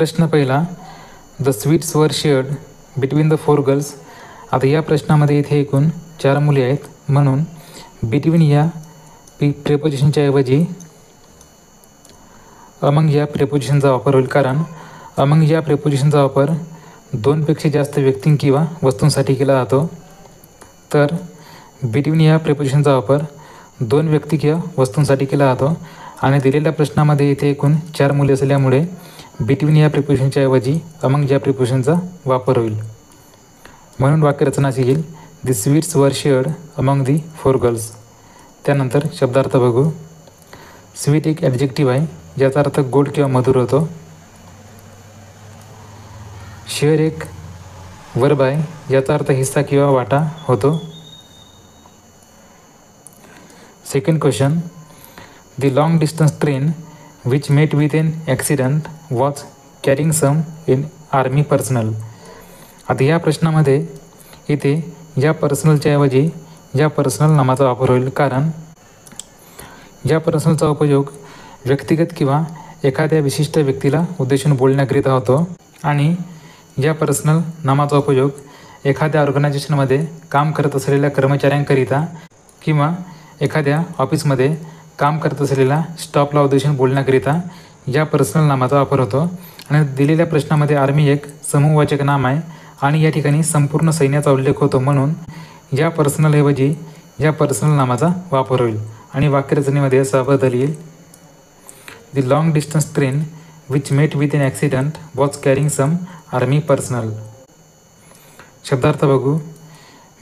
प्रश्न पहिला, the sweets वर शेअर्ड बिटवीन द 4 गर्ल्स. आता या प्रश्नामध्ये इथे एकूण 4 मुली आहेत, म्हणून बिटवीन या प्रेपोजिशनच्या ऐवजी अमंग या प्रेपोजिशनचा वापर होईल, कारण अमंग या प्रेपोजिशनचा वापर 2पेक्षा जास्त व्यक्ती किंवा वस्तूंसाठी केला जातो. तर बिटवीन या प्रेपोजिशनचा वापर 2 व्यक्ती किंवा वस्तूंसाठी केला जातो आणि दिलेल्या प्रश्नामध्ये इथे एकूण 4 मुली असल्यामुळे बिटवीन या प्रिपोजिशनच्या ऐवजी अमंग या प्रिपोजिशनचा वापर होईल. म्हणून वाक्यरचना अशी येईल, दी स्वीट्स वर शेअर्ड अमंग दी 4 गर्ल्स. त्यानंतर शब्दार्थ बघू. स्वीट एक ॲडजेक्टिव्ह आहे, ज्याचा अर्थ गोड किंवा मधुर होतो. शेअर एक वर्ब आहे, याचा अर्थ हिस्सा किंवा वाटा होतो. Second question, the long distance train which met with an accident was carrying some in army personnel. आता या प्रश्नामध्ये इथे या पर्सनलच्या ऐवजी या पर्सनल नामाचा वापर होईल, कारण या पर्सनलचा उपयोग व्यक्तिगत किंवा एखाद्या विशिष्ट व्यक्तीला उद्देशून बोलण्याकरिता होतो आणि या पर्सनल नामाचा उपयोग एखाद्या ऑर्गनायझेशनमध्ये काम करत असलेल्या कर्मचाऱ्यांकरिता किंवा एखाद्या ऑफिसमध्ये काम करत असलेल्या स्टाफला उद्देशून बोलण्याकरिता या पर्सनल नामाचा वापर होतो. आणि दिलेल्या प्रश्नामध्ये आर्मी एक समूहवाचक नाम आहे आणि या ठिकाणी संपूर्ण सैन्याचा उल्लेख होतो, म्हणून या पर्सनलऐवजी या पर्सनल नामाचा वापर होईल आणि वाक्यरचनेमध्ये असा बदल येईल, the long distance train which met with an accident was carrying some army personnel. शब्दार्थ बघू.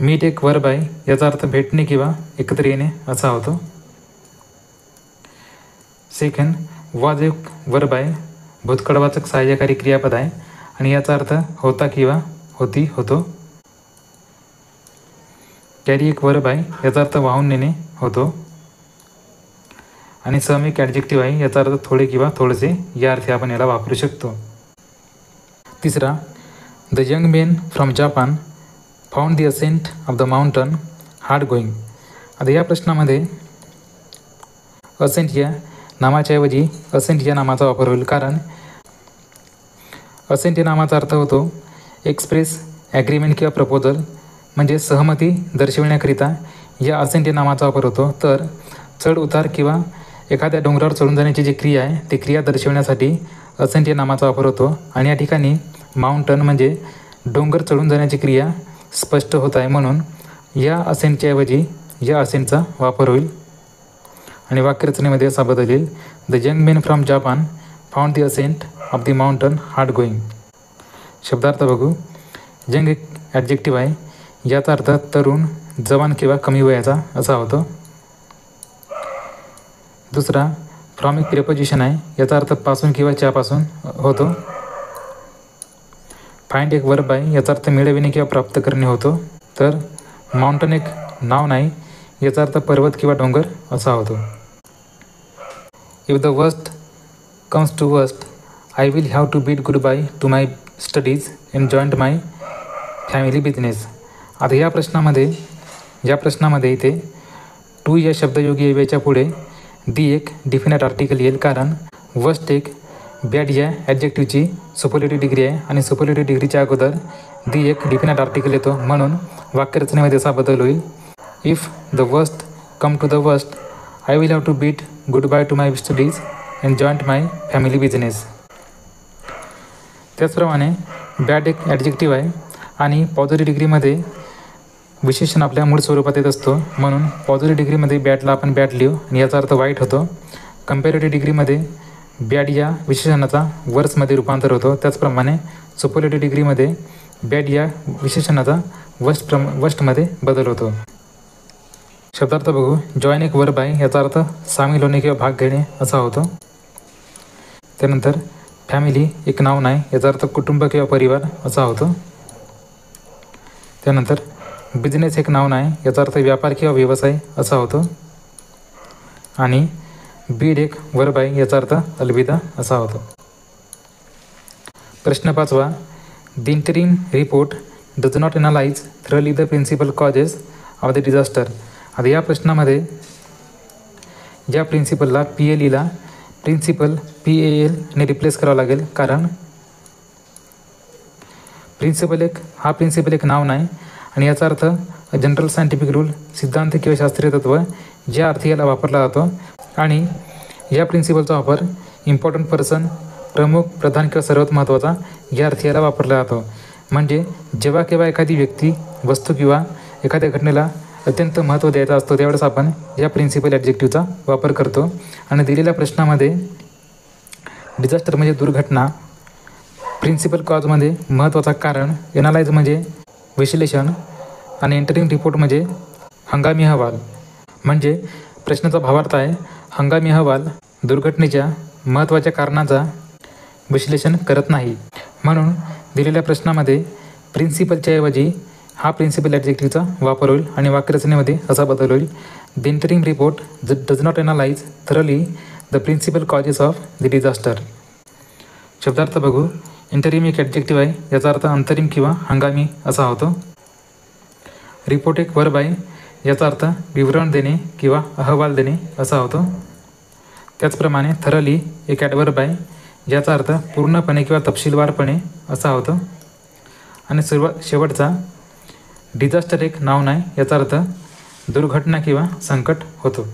मीट एक वर्ब आहे, याचा अर्थ भेटणे किंवा एकत्र येणे असा होतो. सेकंड, वॉज एक वर्ब आहे, भूतकाळवाचक सहाय्यकारी क्रियापद आहे आणि याचा अर्थ होता किंवा होती होतो. कॅरी एक वर्ब आहे, याचा अर्थ वाहून नेणे होतो. आणि सम एक ॲडजेक्टिव्ह आहे, याचा अर्थ थोडे किंवा थोडेसे या अर्थी आपण याला वापरू शकतो. तिसरा, the young men from Japan found the ascent of the mountain hard going. आता या प्रश्नामध्ये असेंट या नामाच्या ऐवजी असेंट या नामाचा वापर होईल, कारण असेंट या नामाचा अर्थ होतो एक्सप्रेस ॲग्रीमेंट किंवा प्रपोजल, म्हणजे सहमती दर्शविण्याकरिता या असेंट या नामाचा वापर होतो. तर चढ उतार किंवा एखाद्या डोंगरावर चढून जाण्याची जी क्रिया आहे ती क्रिया दर्शविण्यासाठी असेंट या नामाचा वापर होतो आणि या ठिकाणी माउंटन म्हणजे डोंगर चढून जाण्याची क्रिया स्पष्ट होत आहे, म्हणून या असेंटच्या ऐवजी या असेंटचा वापर होईल आणि वाक्यरचनेमध्ये असा बदल येईल, the young men from Japan found the ascent of the mountain hard going. शब्दार्थ बघू. यंग एक ॲडजेक्टिव्ह आहे, याचा अर्थ तरुण, जवान किंवा कमी वयाचा असा होतो. दुसरा, फ्रॉम एक प्रेपोजिशन आहे, याचा अर्थ पासून किंवा च्यापासून होतो. फाइंड एक वर्ब आहे, याचा अर्थ मिळविणे किंवा प्राप्त करणे होतो. तर माउंटन एक नाउन आहे, याचा अर्थ पर्वत किंवा डोंगर असा होतो. If the worst comes to worst I will have to bid goodbye to my studies and join my family business. आता या प्रश्नामध्ये इथे टू या शब्दयोगी ऐवच्या पुढे दी एक डिफिनेट आर्टिकल येईल, कारण वर्स्ट एक बॅड या ॲडजेक्टिव्हची सुपरलेटिव्ह डिग्री आहे आणि सुपरलेटिव्ह डिग्रीच्या अगोदर दी एक डिफिनेट आर्टिकल येतो, म्हणून वाक्यरचनेमध्ये असा बदल होईल, if the worst come to the worst I will have to bid goodbye to my studies and join my family business. त्याचप्रमाणे बॅड एक ॲडजेक्टिव्ह आहे आणि पॉझिटिव्ह डिग्रीमध्ये विशेषण आपल्या मूळ स्वरूपात येत असतो, म्हणून पॉझिटिव्ह डिग्रीमध्ये बॅडला आपण बॅड लिहू आणि याचा अर्थ वाईट होतो. कंपॅरेटिव्ह डिग्रीमध्ये बॅड या विशेषणाचा वर्समध्ये रूपांतर होतो. त्याचप्रमाणे सुपरलेटिव्ह डिग्रीमध्ये बॅड या विशेषणाचा वर्स्टमध्ये बदल होतो. शब्दार्थ बघू. जॉईन एक वर्ब आहे, याचा अर्थ सामील होणे किंवा भाग घेणे असा होतो. त्यानंतर फॅमिली एक नाउन आहे, याचा अर्थ कुटुंब किंवा परिवार असा होतो. त्यानंतर बिझनेस एक नाउन आहे, याचा अर्थ व्यापार किंवा व्यवसाय असा होतो. आणि बीड एक वर्ब आहे, याचा अर्थ अलविदा असा होतो. प्रश्न 5वा, the interim report does not analyse thoroughly the principal causes of the disaster. आता या प्रश्नामध्ये या प्रिन्सिपलला PLEला प्रिन्सिपल PAL ने रिप्लेस करावं लागेल, कारण हा प्रिन्सिपल एक नाव नाही आणि याचा अर्थ जनरल सायंटिफिक रूल, सिद्धांत किंवा शास्त्रीय तत्त्व ज्या अर्थी याला वापरला जातो. आणि या प्रिन्सिपलचा वापर इम्पॉर्टंट पर्सन, प्रमुख, प्रधान किंवा सर्वात महत्त्वाचा या अर्थी याला वापरला जातो. म्हणजे जेव्हा केव्हा एखादी व्यक्ती, वस्तू किंवा एखाद्या घटनेला अत्यंत महत्त्व द्यायचं असतो त्यावेळेस आपण या प्रिन्सिपल ॲडजेक्टिव्हचा वापर करतो. आणि दिलेल्या प्रश्नामध्ये डिझास्टर म्हणजे दुर्घटना, प्रिन्सिपल कॉजमध्ये महत्त्वाचा कारण, एनालाइज म्हणजे विश्लेषण आणि इंटरिम रिपोर्ट म्हणजे हंगामी अहवाल. म्हणजे प्रश्नाचा भावार्थ आहे हंगामी अहवाल दुर्घटनेच्या महत्त्वाच्या कारणाचा विश्लेषण करत नाही. म्हणून दिलेल्या प्रश्नामध्ये प्रिन्सिपलच्या ऐवजी हा प्रिन्सिपल ॲडजेक्टिव्हचा वापर होईल आणि वाक्यरचनेमध्ये असा बदल होईल. The interim report does not analyse thoroughly the principal causes of the disaster. शब्दार्थ बघू. इंटरिम एक ॲडजेक्टिव्ह आहे, याचा अर्थ अंतरिम किंवा हंगामी असा होतो. रिपोर्ट एक वर्ब आहे, याचा अर्थ विवरण देणे किंवा अहवाल देणे असा होतो. त्याचप्रमाणे थरली एक ॲडवर्ब आहे, ज्याचा अर्थ पूर्णपणे किंवा तपशीलवारपणे असा होतो. आणि शेवटचा डिझास्टर एक नाउन आहे, याचा अर्थ दुर्घटना किंवा संकट होतो.